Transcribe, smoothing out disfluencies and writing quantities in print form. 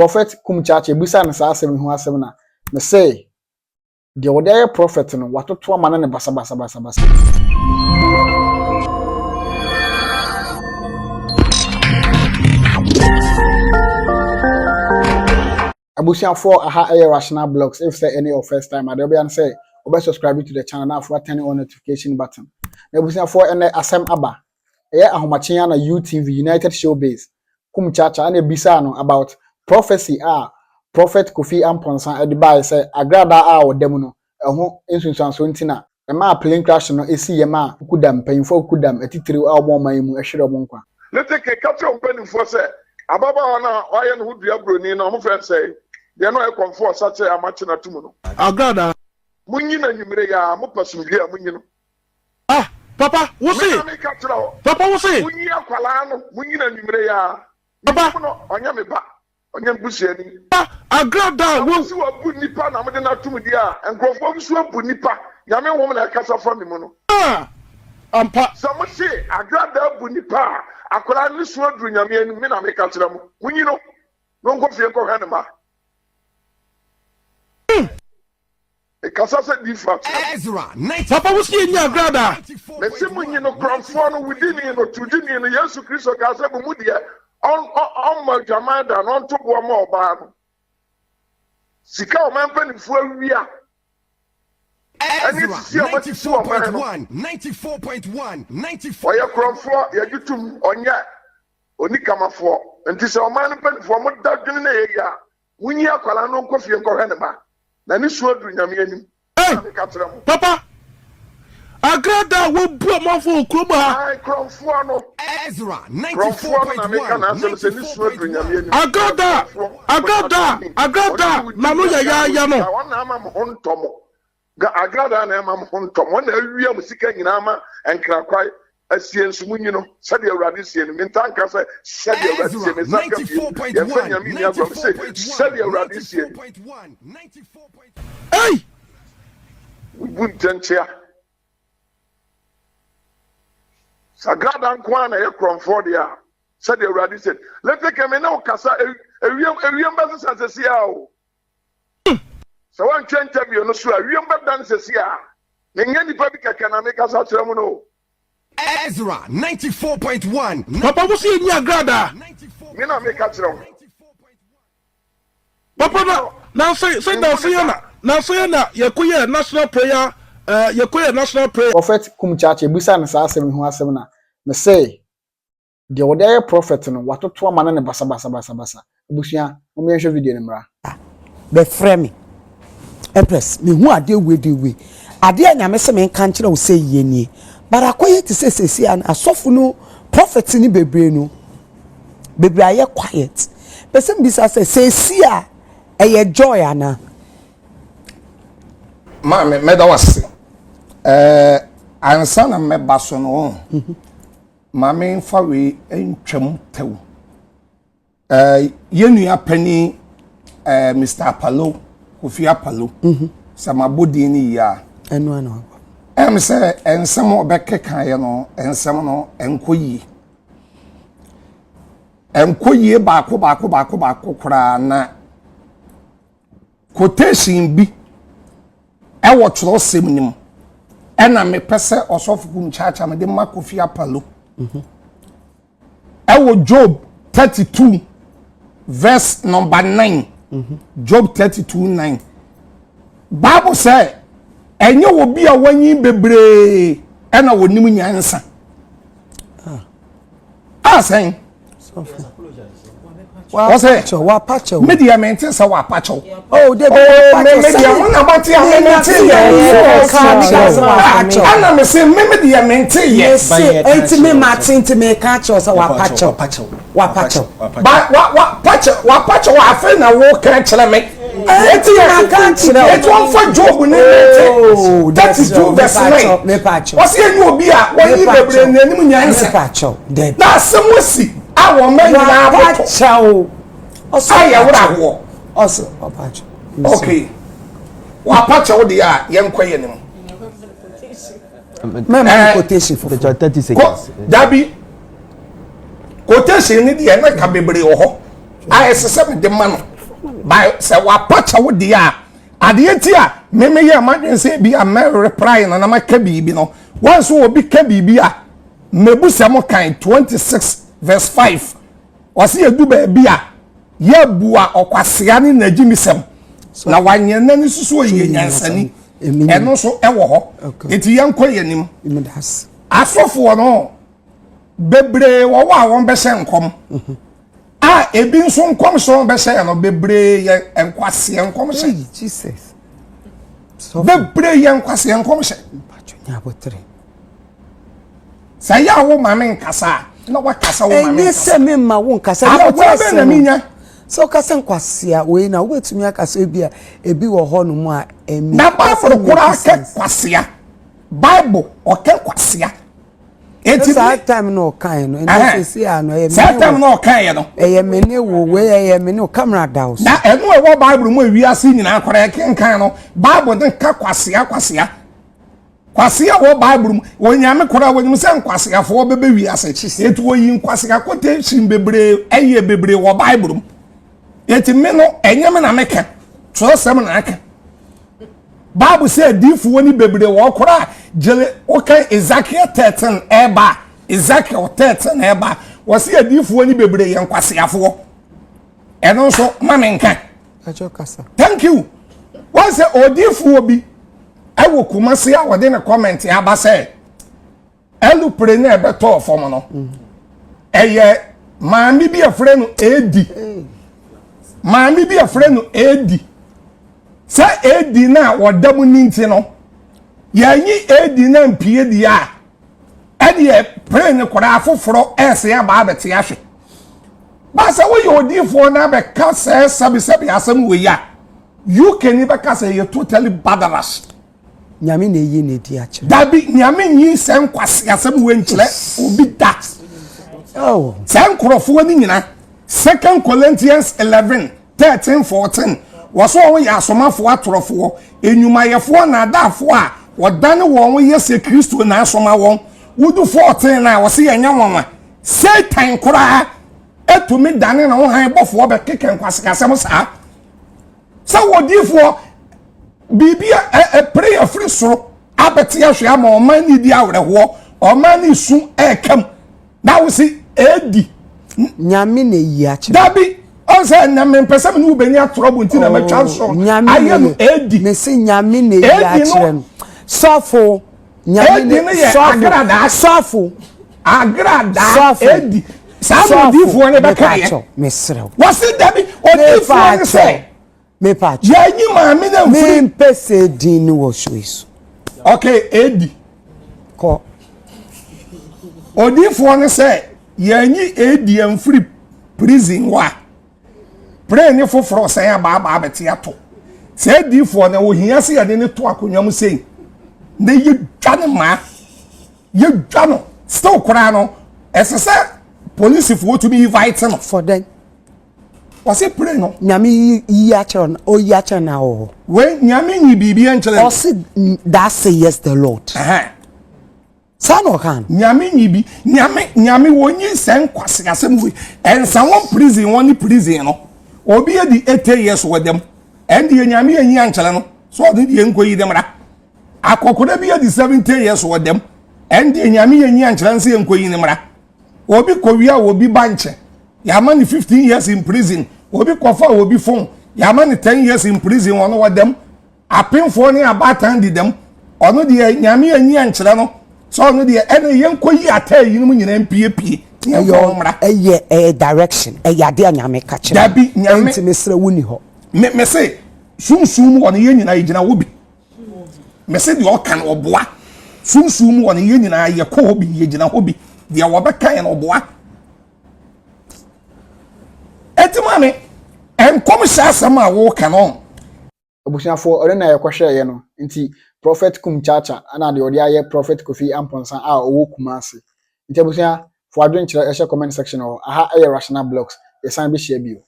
Prophet Kumchacha busa na saa asem ho asem na me say the other prophet no watoto amana ne basa. Abusian for aha rational blogs. If say any of first time, I'll be and say subscribe to the channel now for turning on notification button. Abusian for any asem aba. Ahomachinya na UTV United Showbase. Kumchacha and bisa no about prophecy Prophet Kofi Amponsah advice say Agradaa o dem no eho ensunsuanso ntina e ma plane crash no esi ye ma kudam payinfo kudam atitiri awmo man mu ehwere mo nkwa. Let's take a capture on payinfo say ababa na why no dua broni na mo fe say they no e comfort such a match na tumu no Agradaa munyi na nyimire ya mo pasumdua munyi no papa wo say papa wo say munyi akwala no munyi na nyimire ya papa no onya me ba onye mbusiani Agradaa wo si wabu nipa na mo de na tumudi a enkrofo bi so wabu nipa nyame wo na kasa fa mi mu no ampa so mo se Agradaa bu nipa akola ni so aduru nyame anu me na me ka kira mo munyi no nko fie nko hane ma e kasa se different Ezra papa wo see nya Agradaa me se munyi no krofo no within no tudini no Yesu Kristo ka se bu mu de on my jamada non to bo ma oba no sika o man panifu awia Ezra 94.1 94.1 oya kromfo ya gitum onya onikamafo enti se o man panifu mo dadwene na yeya munyi akwala no nkofie nkɔhwe ne ba na ni so aduru nyame anim papa Agradaa wo bu amafo okromo ha ai kromfo no Ezra 94.1 Agradaa na no ya no wana ama mo ntomo ga Agradaa na ama mo ntomo wana awia musika nyina ma enkrakwai asie nsumunyi no sade awurade sie no mentanka se sade awurade sie me zaka ya fanya mi ni agro se sade awurade sie ei buntentia Agradaa nkwa na ye kromfo dia sade awurade sie let take me na okasa ewiem ba sese a o so one interview no so ewiem ba dan sese a menga nipa bi kaka na me kasa kire mu no Ezra 94.1 papa wo see nya Agradaa me na me ka kire mu papa na say na yekoye national prayer national prayer Prophet Kumchacha busa na saa asem ho asem na me say the other prophet no watoto amana ne basa busia mo me hwe video ne mra be frame empress me hu ade we ade anyame se me kan kire wo say yenie barakoye ti sesesi an asofu no prophet ni bebre no bebre aye quiet person bisa say sesi a eye joy ana ma me da wase ansa na me baso no ma me fa we entwam tew yenua pani Mr. Apollo Kofi Apollo samabodi ni ya eno say ensem obekeka ye no ensem no enkoyi baako kura na quotation bi e wo tro sem nim ena me pese osofu Kumchacha me de Kofi Apollo e wo Job 32 verse number 9 Job 32:9 Bible say enye wo bi a wanyi bebre ena wonim nyansa say wa pacho media maintain say wa pacho oh they media una bati a maintain ana me say media maintain yes enti me martin to me catch us wa pacho wa pacho wa afa na wo kan kire me enti ya kan kire it won for Job ni maintain that is Job verse 9 me pacho o say enye obi a wanyi bebre nanim nyansa pacho na semosi awon me na pacho aya wura ho also pacho okay wa pacho de a yenkwaye nim me quotation for 30 seconds dabi quotation ni de na ka bebre ho ho ayesese me de ma no by say wa pacha wo dia ade ti a me ye amadwen say bi a me reply na ma ka bibi no once wo bi ka bibi a mebusam kan 26 verse 5 wasi edu ba bi a ye bua okwasea ne nagimisem na wanye nani susu ye nyansani eno so ewo ho eti yanko yenim asofo no bebre wo wa won be se nkom a ebi nso nkom so be se no bebre ye enkwase nkom se Jesus so bebre ye enkwase nkom se mpachonya botre saya wo mame nkasa na wakasa wo mame se me ma wo nkasa ya wo na minya so kasa nkwasea we na wo etumi akasa ebi wo ho no mu a emi na Bible kura ke kwasea Bible o ke kwasea eti that time no kan no enti se ano e that time no kan no e mene wo we e mene o camera down na enu e wo Bible mu awiase nyina kora ke kan no Bible den ka kwasea kwasea wo Bible mu wonyame kora wonyum se nkwasea fo bebe wiase etu wo yi nkwasea kote shim bebre eye bebre wo Bible mu eti me no enyem na meka so sem na aka Bible say difu woni bebre wo kora jele okay Ezekiel 13 eba Ezekiel 13 eba wasi difu woni bebre ye nkwaseafo eno so mamenka ajokasa thank you wasi odifu obi ewo kumase a wode na comment aba say elu pre na ebeto fom no eye maami bi afre no edi maami bi afre no edi sa edi na wadamu ninti no yanyi edi na mpie di a edi e pre ne kora afoforo ese ya ba abete ahwe ba sa wo yodifo na be ka sabi asem we ya you can never ka say you totally badaras nyame na yi na di akire dabi nyame nyi sen kwase asem we nchile obi da oh sen krofo ni nyina 2 Corinthians 11:13-14 waso won ya asomafo atorofo enyumayefo na adafo a wodane won yese Kristo na asoma won wudu 14 na wose yenya wonwa Satan kura etumi dane na won han bofo be keken kwasekasem sa wodifo bibia prayer free so abeti ahwe ama o man ni di awreho o man ni su ekam na wosi edi nyame na yi akire dabi onse na me pese me no benya trouble nti na me twa so aye no edi me se nyame na yi akire no sofo nyame na sofo Agradaa edi samu difo ne beka ye mesrew wasi dabi odifo ne se me patch yanyi maami na me mpese din ni wo show isu okay edi ko odifo ne se yanyi edi amfiri prison wa pray ne foforo se ya ba abeti ato se edifo na wo hia se ya de ne to akonwam sei ne ye dwane ma ye dwane still kura no esese police fo to be invite no for them wase pray no nyame yi akire o yi akire na o we nyame nyi bibia nchele o say that say yes the Lord san o kan nyame nyi bi nyame wonyi sen kwase asem we ensa won prison won ni prison no obi e di 8 years with them and the nyame anyi anchele no so odi die nkoyi dem ra akokora bi e di 70 years with them and the nyame anyi anchele nse nkoyi nem ra obi kowia obi banche yama ni 15 years in prison obi kofa obi phone yama ni 10 years in prison one with them apemfo ni abatan di dem ono de nyame anyi anchele no so ono de ene yenkoyi atai yinum nyina mpiepie eye direction ade nyame ka kire dabi nyame enti mesre woni ho me say sumsum won ye nyina yigina wo bi me say de okan oboa sumsum won ye nyina ye ko ho bi ye gina ho bi de wo be kan oboa etimame enkom sasama wo kan on obusiafo ore na yekohwe ye no nti Prophet Kumchacha ana de odi aye Prophet Kofi Amponsah a owo Kumasi nti obusia for adwen kire ehye comment section o aha aye rational blocks ye san be share bio